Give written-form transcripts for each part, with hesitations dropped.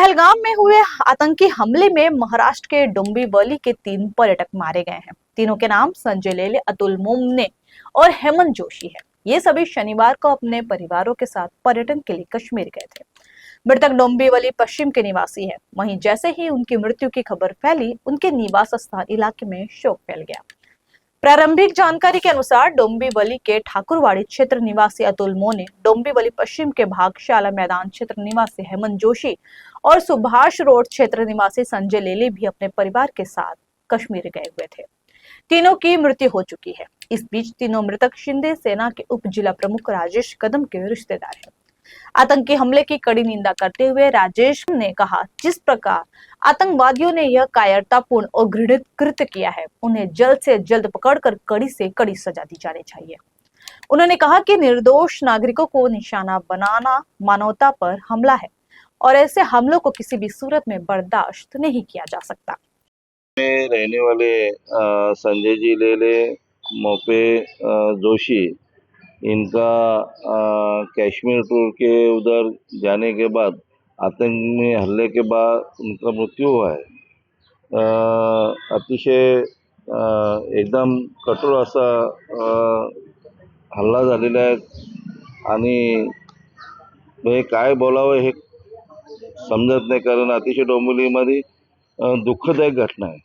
पहलगाम में हुए आतंकी हमले में महाराष्ट्र के डोंबिवली के 3 पर्यटक मारे गए हैं। तीनों के नाम संजय लेले, अतुल मोमने और हेमंत जोशी है। ये सभी शनिवार को अपने परिवारों के साथ पर्यटन के लिए कश्मीर गए थे। मृतक डोंबिवली पश्चिम के निवासी है। वहीं जैसे ही उनकी मृत्यु की खबर फैली, उनके निवास स्थान इलाके में शोक फैल गया। प्रारंभिक जानकारी के अनुसार डोंबिवली के ठाकुरवाड़ी क्षेत्र निवासी अतुल मोने, डोंबिवली पश्चिम के भागशाला मैदान क्षेत्र निवासी हेमंत जोशी और सुभाष रोड क्षेत्र निवासी संजय लेले भी अपने परिवार के साथ कश्मीर गए हुए थे। तीनों की मृत्यु हो चुकी है। इस बीच तीनों मृतक शिंदे सेना के उप जिला प्रमुख राजेश कदम के रिश्तेदार हैं। आतंकी हमले की कड़ी निंदा करते हुए राजेश ने कहा, जिस प्रकार आतंकवादियों ने यह कायरतापूर्ण और घृणित कृत्य किया है, उन्हें जल्द से जल्द पकड़कर कड़ी से कड़ी सजा दी जानी चाहिए। उन्होंने कहा कि निर्दोष नागरिकों को निशाना बनाना मानवता पर हमला है और ऐसे हमलों को किसी भी सूरत में बर्दाश्त नहीं किया जा सकता। में रहने वाले संजय जी लेले, मोपे जोशी, इनका कश्मीर टूर के उधर जाने के बाद आतंकी हल्ले के बाद उनका मृत्यु हुआ है। अतिशय एकदम कठोर असा हल्ला झालेला आहे आणि हे काय बोलावं हे समजत नाही, कारण अतिशय डोंबिवलीमध्ये दुःखदायक घटना है।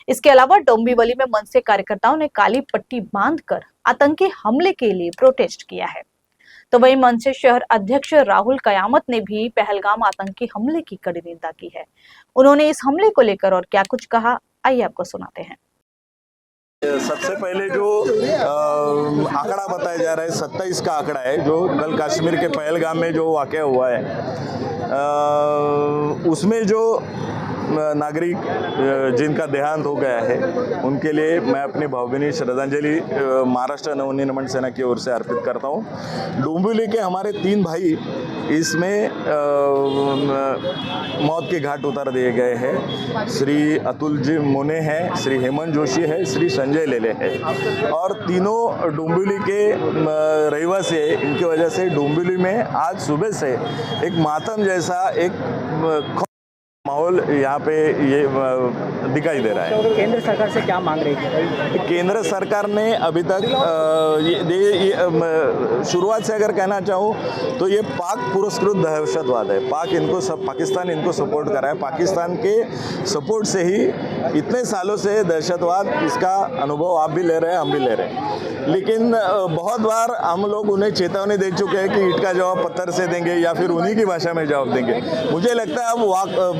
इसके अलावा डोंबिवली में मनसे कार्यकर्ताओं ने काली पट्टी बांधकर आतंकी हमले के लिए प्रोटेस्ट किया है। तो वहीं मनसे शहर अध्यक्ष राहुल कयामत ने भी पहलगाम आतंकी हमले की कड़ी निंदा की है। उन्होंने इस हमले को लेकर और क्या कुछ कहा, आइए आपको सुनाते हैं। सबसे पहले जो आंकड़ा बताया जा रहा है 27 का आंकड़ा है, जो कल कश्मीर के पहलगाम में जो वाक़या हुआ है, उसमें जो नागरिक जिनका देहांत हो गया है, उनके लिए मैं अपनी भावभीनी श्रद्धांजलि महाराष्ट्र नवनिर्माण सेना की ओर से अर्पित करता हूँ। डोंबिवली के हमारे 3 भाई इसमें मौत के घाट उतार दिए गए हैं। श्री अतुल जी मोने हैं, श्री हेमंत जोशी है, श्री संजय लेले है, और तीनों डोंबिवली के रहवासी है। इनकी वजह से डोंबिवली में आज सुबह से एक मातम जैसा एक माहौल यहाँ पे ये दिखाई दे रहा है। केंद्र सरकार से क्या मांग रही थी? केंद्र सरकार ने अभी तक शुरुआत से अगर कहना चाहूँ तो ये पाक पुरस्कृत दहशतवाद है। पाकिस्तान इनको सपोर्ट कर रहा है। पाकिस्तान के सपोर्ट से ही इतने सालों से दहशतवाद, इसका अनुभव आप भी ले रहे हैं, हम भी ले रहे हैं। लेकिन बहुत बार हम लोग उन्हें चेतावनी दे चुके हैं कि ईंट का जवाब पत्थर से देंगे या फिर उन्हीं की भाषा में जवाब देंगे। मुझे लगता है अब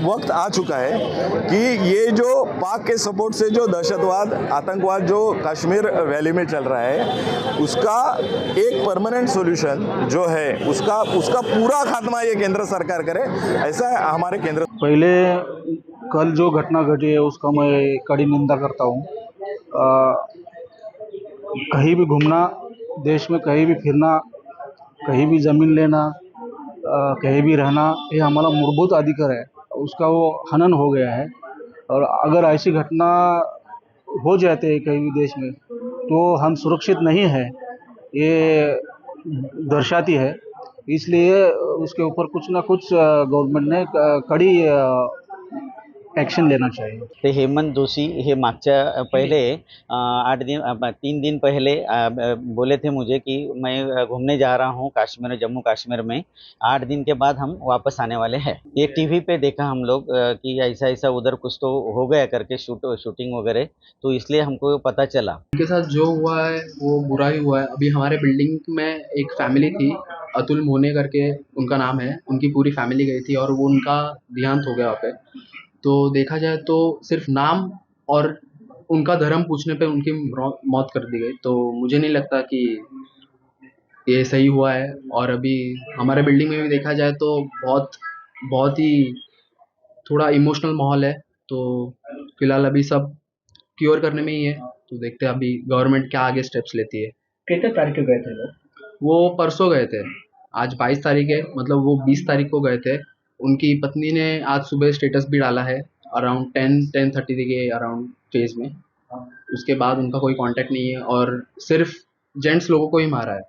वक्त आ चुका है कि ये जो पाक के सपोर्ट से जो दहशतवाद, आतंकवाद जो कश्मीर वैली में चल रहा है, उसका एक परमानेंट सॉल्यूशन जो है, उसका पूरा खात्मा ये केंद्र सरकार करे, ऐसा हमारे केंद्र। पहले कल जो घटना घटी है उसका मैं कड़ी निंदा करता हूँ। कहीं भी घूमना, देश में कहीं भी फिरना, कहीं भी ज़मीन लेना, कहीं भी रहना, ये हमारा मूलभूत अधिकार है। उसका वो हनन हो गया है, और अगर ऐसी घटना हो जाते हैं कहीं भी देश में तो हम सुरक्षित नहीं है, ये दर्शाती है। इसलिए उसके ऊपर कुछ ना कुछ गवर्नमेंट ने कड़ी ॲक्शन लेना चाहिए। ते हेमंत जोशी हे मागच्या पहले 3 दिन पहले बोले थे मुझे कि मैं घूमने जा रहा हूँ कश्मीर, जम्मू कश्मीर में। 8 दिन के बाद हम वापस आने वाले हैं। एक टीवी पे देखा हम लोग कि ऐसा ऐसा उधर कुछ तो हो गया करके शूटिंग वगैरह, तो इसलिए हमको पता चला। उनके साथ जो हुआ है वो बुरा ही हुआ है। अभी हमारे बिल्डिंग में एक फैमिली थी, अतुल मोने करके उनका नाम है, उनकी पूरी फैमिली गई थी और वो उनका देहांत हो गया वहाँ पे। तो देखा जाए तो सिर्फ नाम और उनका धर्म पूछने पे उनकी मौत कर दी गई। तो मुझे नहीं लगता कि ये सही हुआ है। और अभी हमारे बिल्डिंग में भी देखा जाए तो बहुत ही थोड़ा इमोशनल माहौल है। तो फिलहाल अभी सब क्योर करने में ही है। तो देखते हैं अभी गवर्नमेंट क्या आगे स्टेप्स लेती है। कितने तारीख को गए थे लोग? वो परसों गए थे, आज 22 तारीख है, मतलब वो 20 तारीख को गए थे। उनकी पत्नी ने आज सुबह स्टेटस भी डाला है अराउंड 10-10:30 के अराउंड फेज में। उसके बाद उनका कोई कांटेक्ट नहीं है और सिर्फ जेंट्स लोगों को ही मारा है।